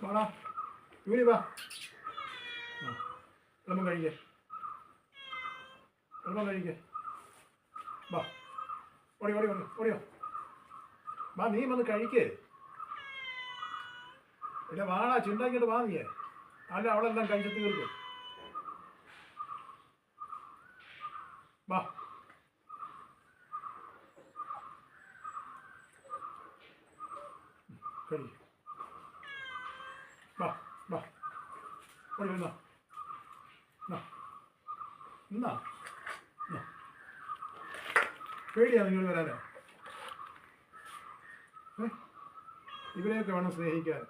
വാടാ യൂനി വാ. എളുപ്പം കഴിക്കേ, എളുപ്പം കഴിക്കേ. വാ ഓടി ഓടി ഓടി ഓടിയോ. വാ നീ വന്ന് കഴിക്കേ. ഇല്ല വാടാ ചിണ്ടാക്കിയിട്ട് വാ നീയേ. അല്ല അവളെല്ലാം കഴിച്ച് തീർക്കും. വാ കഴി. വാ വാ ഓടി വരുന്ന നിന്നാ പേടിയാണ് നിങ്ങൾ വരാനോ. ഇവരെയൊക്കെ വേണം സ്നേഹിക്കാൻ,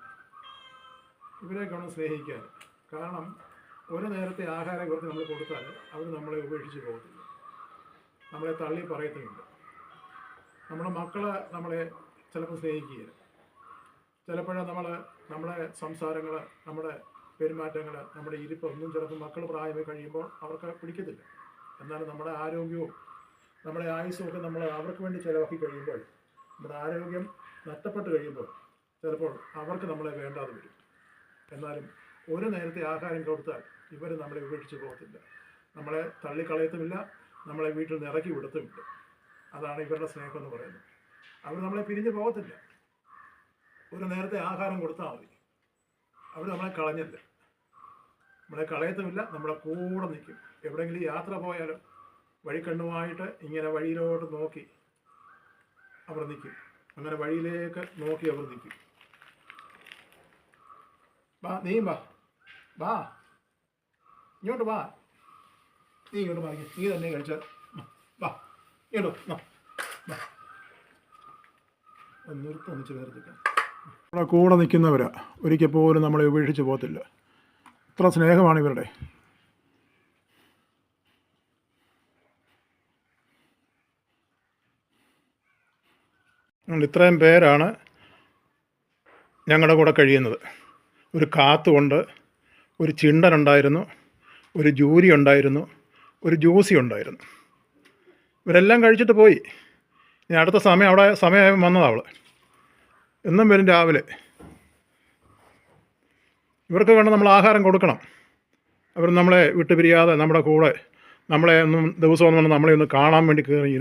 ഇവരെയൊക്കെ വേണം സ്നേഹിക്കാൻ. കാരണം ഒരു നേരത്തെ ആഹാരം കുറച്ച് നമ്മൾ കൊടുത്താൽ അവർ നമ്മളെ ഉപേക്ഷിച്ച് പോകത്തില്ല, നമ്മളെ തള്ളി പറയത്തുമില്ല. നമ്മുടെ മക്കളെ നമ്മളെ ചിലപ്പോൾ സ്നേഹിക്കുകയില്ല. ചിലപ്പോഴും നമ്മുടെ സംസാരങ്ങൾ, നമ്മുടെ പെരുമാറ്റങ്ങൾ, നമ്മുടെ ഇരിപ്പ് ഒന്നും ചിലപ്പോൾ മക്കൾ പ്രായമായി കഴിയുമ്പോൾ അവർക്ക് പിടിക്കത്തില്ല. എന്നാലും നമ്മുടെ ആരോഗ്യവും നമ്മുടെ ആയുസ്സും ഒക്കെ നമ്മൾ അവർക്ക് വേണ്ടി ചിലവാക്കി കഴിയുമ്പോൾ, നമ്മുടെ ആരോഗ്യം നഷ്ടപ്പെട്ട് കഴിയുമ്പോൾ ചിലപ്പോൾ അവർക്ക് നമ്മളെ വേണ്ടാതെ വരും. എന്നാലും ഒരു നേരത്തെ ആഹാരം കൊടുത്താൽ ഇവർ നമ്മളെ ഉപേക്ഷിച്ച് പോകത്തില്ല, നമ്മളെ തള്ളിക്കളയത്തുമില്ല, നമ്മളെ വീട്ടിൽ നിന്ന് ഇറക്കി വിടത്തുമില്ല. അതാണ് ഇവരുടെ സ്നേഹം എന്ന് പറയുന്നത്. അവർ നമ്മളെ പിരിഞ്ഞു പോകത്തില്ല. ഒരു നേരത്തെ ആഹാരം കൊടുത്താൽ മതി, അവർ നമ്മളെ കളഞ്ഞില്ല, നമ്മളെ കളയത്തുമില്ല, നമ്മളെ കൂടെ നിൽക്കും. എവിടെയെങ്കിലും യാത്ര പോയാലോ വഴിക്കണ്ണുമായിട്ട് ഇങ്ങനെ വഴിയിലോട്ട് നോക്കി അവർ നിൽക്കും. അങ്ങനെ വഴിയിലേക്ക് നോക്കി അവർ നിൽക്കും. വാ നീ വാ വാ ഇങ്ങോട്ട് വാ. നീ ഇങ്ങോട്ട് മാറി, നീ തന്നെ കഴിച്ചാൽ വാ ഇങ്ങോട്ട് ഒന്നിച്ച് വേർതിരിക്കാം. നമ്മളെ കൂടെ നിൽക്കുന്നവരാ, ഒരിക്കൽ പോലും നമ്മളെ ഉപേക്ഷിച്ച് പോകത്തില്ല. ഇത്ര സ്നേഹമാണ് ഇവരുടെ. ഇത്രയും പേരാണ് ഞങ്ങളുടെ കൂടെ കഴിയുന്നത്. ഒരു കാത്തുകൊണ്ട്, ഒരു ചിണ്ടനുണ്ടായിരുന്നു, ഒരു ജൂരി ഉണ്ടായിരുന്നു, ഒരു ജ്യൂസി ഉണ്ടായിരുന്നു. ഇവരെല്ലാം കഴിച്ചിട്ട് പോയി. ഇനി അടുത്ത സമയം വന്നതാണ് അവൾ. എന്നും വരും രാവിലെ. ഇവർക്ക് വേണ്ട നമ്മൾ ആഹാരം കൊടുക്കണം. അവർ നമ്മളെ വിട്ടുപിരിയാതെ നമ്മുടെ കൂടെ, നമ്മളെ ഒന്നും ദിവസം നമ്മളെ ഒന്ന് കാണാൻ വേണ്ടി കയറി